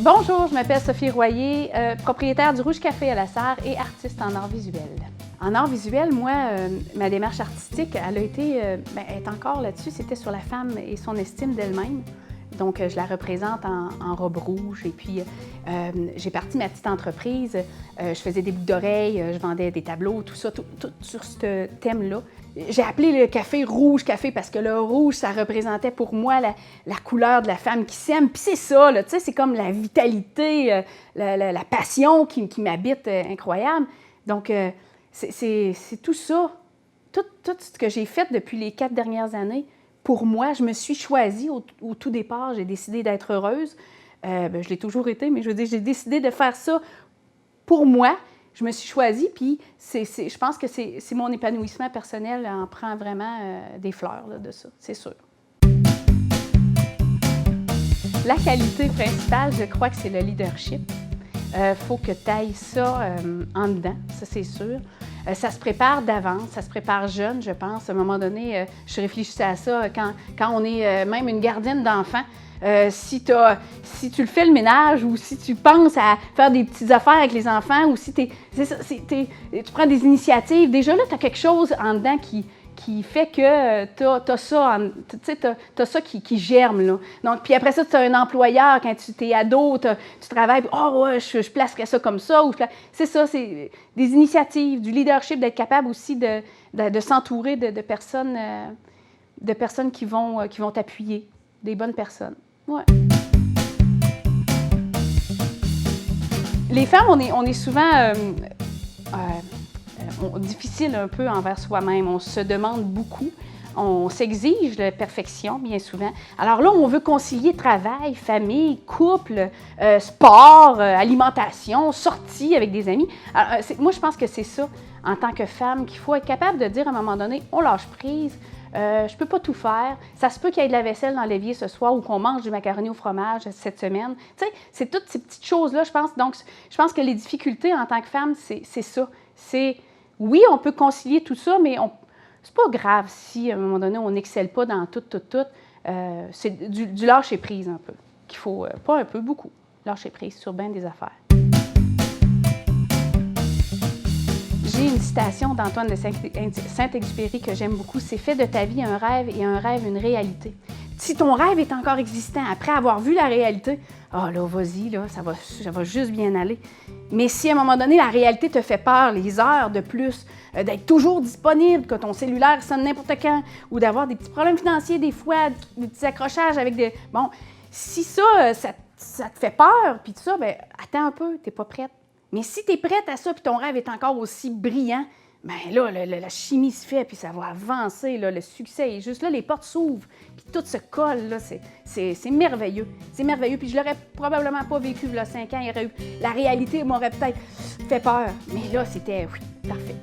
Bonjour, je m'appelle Sophie Royer, propriétaire du Rouge Café à la Serre et artiste en art visuel. En art visuel, moi, ma démarche artistique, elle a été, elle est encore là-dessus, c'était sur la femme et son estime d'elle-même. Donc, je la représente en robe rouge et puis j'ai parti ma petite entreprise. Je faisais des boucles d'oreilles, je vendais des tableaux, tout ça, tout sur ce thème-là. J'ai appelé le café Rouge Café parce que le rouge, ça représentait pour moi la couleur de la femme qui s'aime. Puis c'est ça, tu sais, c'est comme la vitalité, la passion qui m'habite incroyable. Donc, c'est tout ça, tout ce que j'ai fait depuis les 4 dernières années. Pour moi, je me suis choisie au tout départ, j'ai décidé d'être heureuse. Je l'ai toujours été, mais je veux dire, j'ai décidé de faire ça pour moi. Je me suis choisie, puis je pense que c'est mon épanouissement personnel en prend vraiment des fleurs là, de ça, c'est sûr. La qualité principale, je crois que c'est le leadership. Faut que tu ailles ça en dedans, ça c'est sûr. Ça se prépare d'avance, ça se prépare jeune, je pense. À un moment donné, je réfléchissais à ça quand on est même une gardienne d'enfants. Si tu le fais le ménage ou si tu penses à faire des petites affaires avec les enfants ou si tu prends des initiatives, déjà là, tu as quelque chose en dedans qui fait que tu as ça qui germe. Là. Donc, puis après ça, tu as un employeur, quand tu es ado, tu travailles, puis, oh ouais, je placerais ça comme ça. C'est ça, c'est des initiatives, du leadership, d'être capable aussi de s'entourer de personnes qui vont t'appuyer, des bonnes personnes. Ouais. Les femmes, on est souvent difficile un peu envers soi-même. On se demande beaucoup. On s'exige la perfection, bien souvent. Alors là, on veut concilier travail, famille, couple, sport, alimentation, sortie avec des amis. Alors, moi, je pense que c'est ça, en tant que femme, qu'il faut être capable de dire à un moment donné, on lâche prise. Je peux pas tout faire. Ça se peut qu'il y ait de la vaisselle dans l'évier ce soir ou qu'on mange du macaroni au fromage cette semaine. Tu sais, c'est toutes ces petites choses-là, je pense. Donc, je pense que les difficultés en tant que femme, c'est ça. Oui, on peut concilier tout ça, mais c'est pas grave si, à un moment donné, on n'excelle pas dans tout. C'est du lâcher-prise un peu, qu'il faut, pas un peu, beaucoup, lâcher-prise sur bien des affaires. J'ai une citation d'Antoine de Saint-Exupéry que j'aime beaucoup. C'est « Fais de ta vie un rêve et un rêve une réalité ». Si ton rêve est encore existant après avoir vu la réalité, ah là, vas-y, là, ça va juste bien aller. Mais si à un moment donné, la réalité te fait peur, les heures de plus, d'être toujours disponible, que ton cellulaire sonne n'importe quand, ou d'avoir des petits problèmes financiers des fois, des petits accrochages avec des... Bon, si ça te fait peur, puis tout ça, bien, attends un peu, t'es pas prête. Mais si tu es prête à ça, puis ton rêve est encore aussi brillant, bien là, la chimie se fait, puis ça va avancer, là, le succès est juste là, les portes s'ouvrent, puis tout se colle, là, c'est merveilleux. C'est merveilleux, puis je l'aurais probablement pas vécu il y a 5 ans, la réalité m'aurait peut-être fait peur, mais là, c'était, oui, parfait.